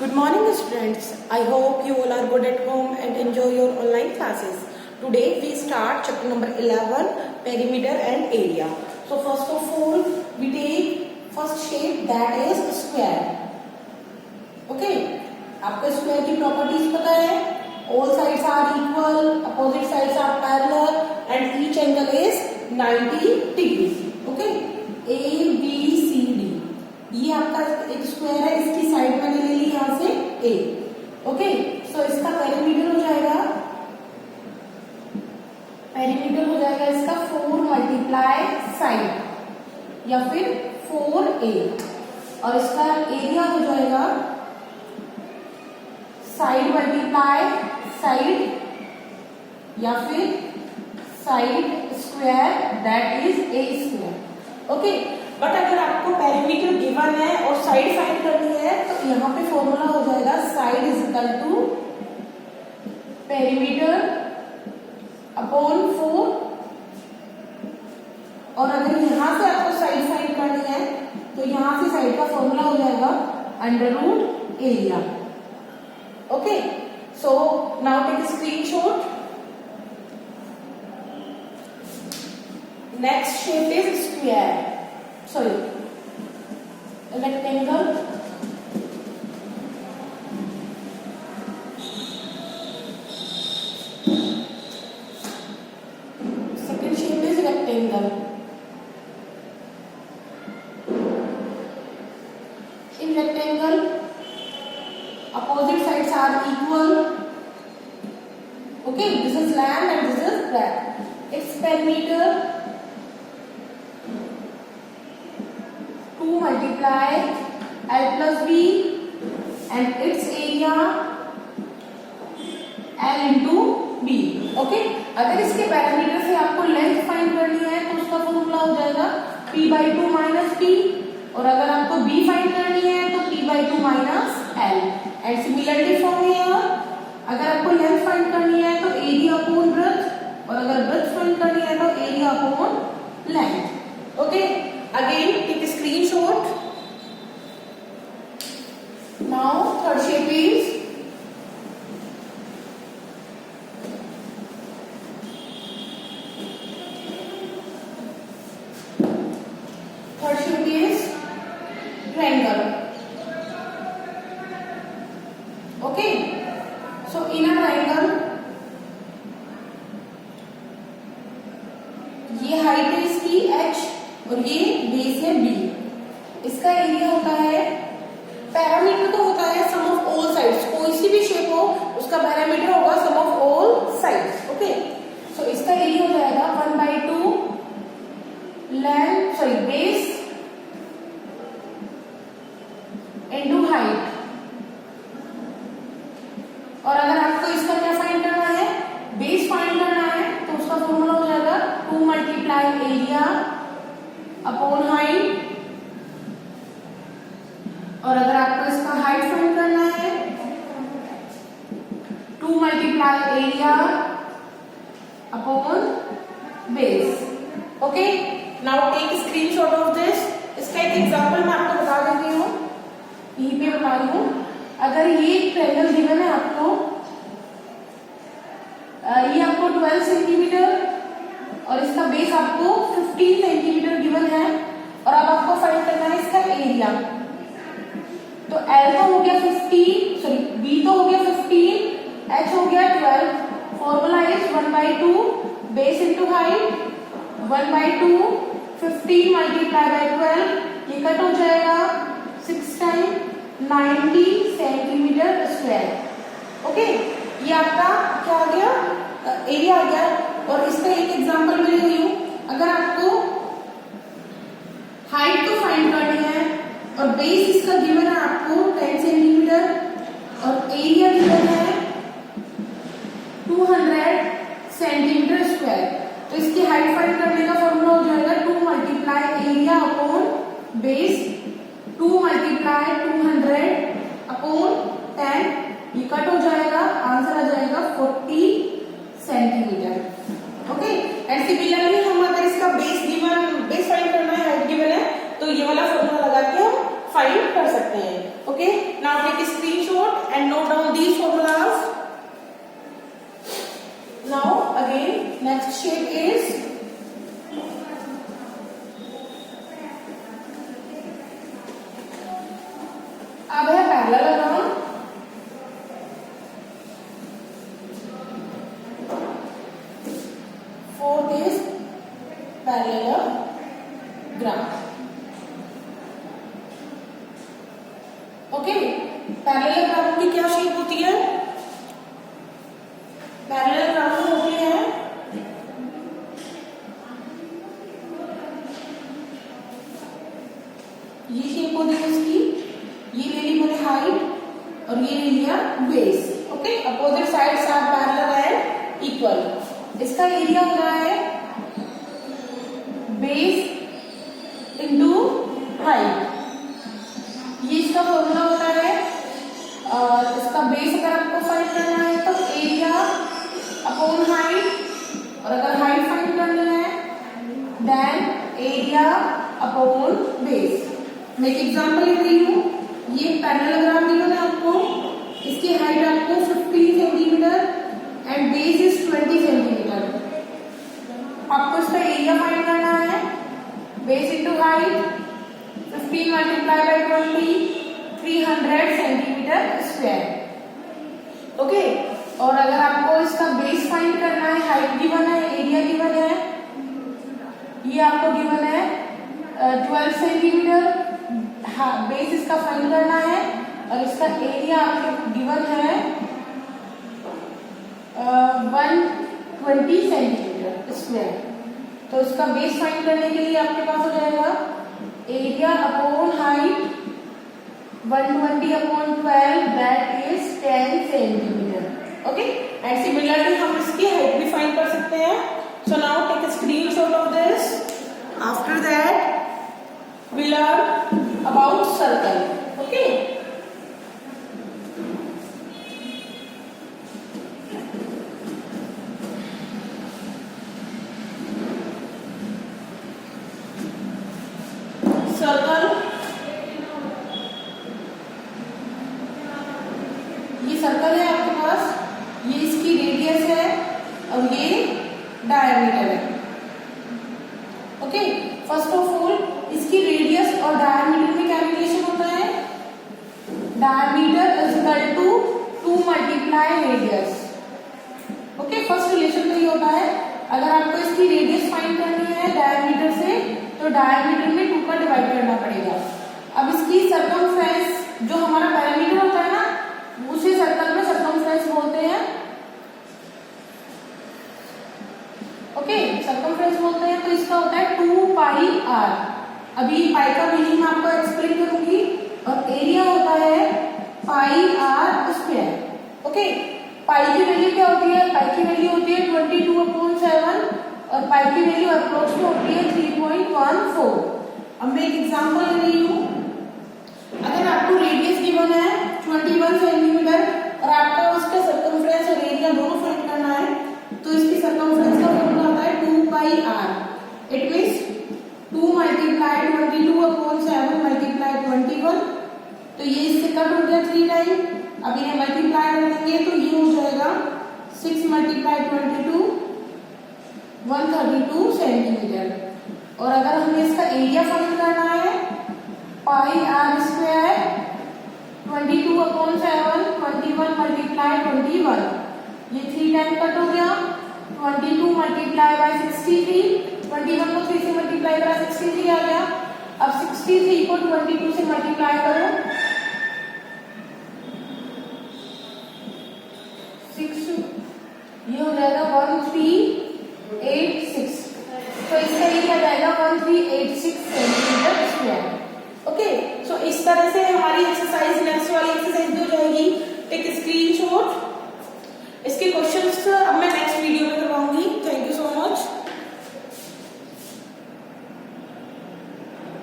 Good morning students. I hope you all are good at home and enjoy your online classes. Today we start chapter number 11, perimeter and area. So first of all we take first shape, that is square. Okay, आपको square की properties पता है? All sides are equal, opposite sides are parallel and each angle is 90 degrees. Okay, A B C D ये आपका एक square है, इसकी side मैंने ले ली यहाँ से A. ओके, सो इसका पेरीमीटर हो जाएगा, इसका 4 मल्टीप्लाई साइड या फिर 4A और इसका एरिया हो जाएगा साइड मल्टीप्लाई साइड या फिर side square, that is A square. Okay, but अगर आपको पेरीमीटर गिवन है और साइड फाइंड करनी है तो यहाँ पे फॉर्मूला हो जाएगा side is equal to perimeter upon 4. और अगर यहाँ से आपको साइड फाइंड करनी है तो यहाँ से साइड का फॉर्मूला हो जाएगा under root area. Okay, so now take screenshot. Next shape is square, sorry, rectangle. Second shape is rectangle. In rectangle, opposite sides are equal. Okay, this is length and this is breadth. Its perimeter 2 multiply L plus B and its area L into B. Okay, अगर इसके parameter से आपको length find करनी है तो उसका formula हो जाएगा P by 2 minus P और अगर आपको B फाइंड करनी है तो P by 2 minus L. And similarly from here अगर आपको लेंथ फाइंड करनी है तो एरिया अपॉन ब्रेड्थ और अगर ब्रेड्थ फाइंड करनी है तो area upon length. Okay, again take a screenshot. Now third shape is triangle. Okay, so in a triangle ये हाइट है इसकी h और ये बेस है B. इसका एरिया होता है, पैरामीटर तो होता है सम ऑफ ऑल साइड्स. कोई सी भी शेप हो उसका पैरामीटर होगा सम ऑफ ऑल साइड्स. ओके, सो इसका एरिया हो जाएगा 1/2 लेंथ बेस इनटू हाइट. और अगर आपको इसका क्या फाइंड करना है, बेस फाइंड करना है तो उसका फॉर्मूला हो जाएगा 2 मल्टीप्लाई एरिया अपॉन हाइट. और अगर आपको इसका हाइट फाइंड करना है 2 multiply area upon base. Okay, now take screenshot of this. इसका एक एग्जांपल मैं आपको बता देती हूँ, यहीं पे बता रही हूँ. अगर ये ट्रायंगल गिवन है आपको, ये आपको 12 सेंटीमीटर और इसका बेस आपको 15 सेंटीमीटर गिवन है और अब आपको फाइंड करना है इसका एरिया. तो L तो हो गया 15, सॉरी B तो हो गया 15, H हो गया 12. Formula is 1/2 base into height 1/2 15 multiply by 12. ये कट हो जाएगा 6 टाइम 90 सेंटीमीटर स्क्वायर. ओके, ये आपका क्या आ गया, एरिया आ गया. और इसका एक एग्जांपल मैं ले रही हूँ. अगर आपको हाइट तो फाइंड करनी है और बेस इसका गिवन है आपको 10 सेंटीमीटर और एरिया गिवन है 200 सेंटीमीटर स्क्वायर. तो इसकी हाइट फाइंड करने का फॉर्मूला हो जाएगा 2 multiply area upon base 2 multiply 200 upon 10. ये कट हो जाएगा, आंसर आ जाएगा 40 सेंटीमीटर. ओके, एंड सिमिलरली हम अगर इसका बेस फाइंड करना है, हाइट गिवन है, तो ये वाला फॉर्मूला लगा के हम फाइंड कर सकते हैं। Okay, now take screenshot and note down these formulas. Now again next shape is अब है parallelogram. Fourth is parallelogram. Okay, parallelogram की क्या शेप होती है? पैरेललोग्राम होती है ये शेप होती है इसकी, ये ले ली मैंने हाइट और ये ले लिया base. Okay, opposite sides are parallel and equal. इसका एरिया हो रहा है बेस इनटू हाइट, ये इसका फॉर्मूला होता है। और इसका बेस अगर आपको फाइंड करना है तो एरिया अपॉन हाइट, और अगर हाइट फाइंड करनी है देन एरिया अपॉन बेस। मैं एक एग्जांपल ले रही हूँ, ये पैरेललोग्राम दिया है आपको, इसकी हाइट आपको 15 centimetre and base is 20 centimetre. आपको इसका एरिया फाइंड करना है, base into height 15 multiply by 20 300 centimetre square. Okay, और अगर आपको इसका बेस फाइंड करना है, हाइट गिवन है, एरिया गिवन है, ये आपको गिवन है 12 सेंटीमीटर, बेस इसका फाइंड करना है, और इसका एरिया आपको गिवन है 120 सेंटीमीटर स्क्वायर। तो इसका बेस फाइंड करने के लिए आपके पास हो जाएगा area upon height 120 upon 12 that is 10 centimetre. Okay, and similarly हम इसकी हाइट भी फाइंड कर सकते हैं। So now take a screenshot of this. After that we learn about circle. Okay, circle, ये सर्कल है आपके पास, ये इसकी रेडियस है और ये डायमीटर है। ओके, फर्स्ट ऑफ ऑल इसकी रेडियस और डायमीटर में क्या रिलेशन होता है? Diameter is equal to 2 multiply radius. Okay, first relation तो ये होता है, अगर आपको इसकी रेडियस फाइंड करनी है डायमीटर से तो डायमीटर में 2 का डिवाइड करना पड़ेगा। अब इसकी सर्कमफ्रेंस जो हमारा पैरामीटर होता है ना, उसे सर्कल में सर्कमफ्रेंस बोलते हैं। ओके, सर्कमफ्रेंस बोलते हैं, तो इसका होता है 2 पाई आर। अभी पाई का मीनिंग मैं आपको एक्सप्लेन करूंगी, और एरिया होता है पाई आर स्क्वायर। ओके, पाई की वैल्यू क्या होती है? पाई की वैल्यू होती है 22/7 और पाई की वैल्यू अप्रोक्स में होती है 3.14। अब मैं एक एग्जांपल ले रही हूँ, अगर आपको रेडियस गिवन है 21 सेंटीमीटर और आपका उसका सर्कमफ्रेंस और एरिया दोनों फाइंड करना है, तो इसकी सर्कमफ्रेंस का फॉर्मूला होता है 2 pi r. It means 2 multiply 22/7 multiply 21, तो ये इससे कट हो गया 3 टाइम। अब इन्हें मल्टीप्लाई करेंगे तो ये हो जाएगा 6 मल्टीप्लाई 22 132 सेंटीमीटर। और अगर हमें इसका एरिया फाइंड करना है, पाई आर स्क्वायर 22/7 21 मल्टीप्लाई 21, ये 3 टाइम कट हो गया। 22 मल्टीप्लाई बाय 63, 21 को 3 से मल्टीप्लाई करा 63 आ गया। अब 63 को 22 से मल्टीप्लाई करो, 6, ये हो जाएगा 1386। तो इसका एरिया आ जाएगा 1386 सेंटीमीटर स्क्वायर। ओके, सो इस तरह से हमारी एक्सरसाइज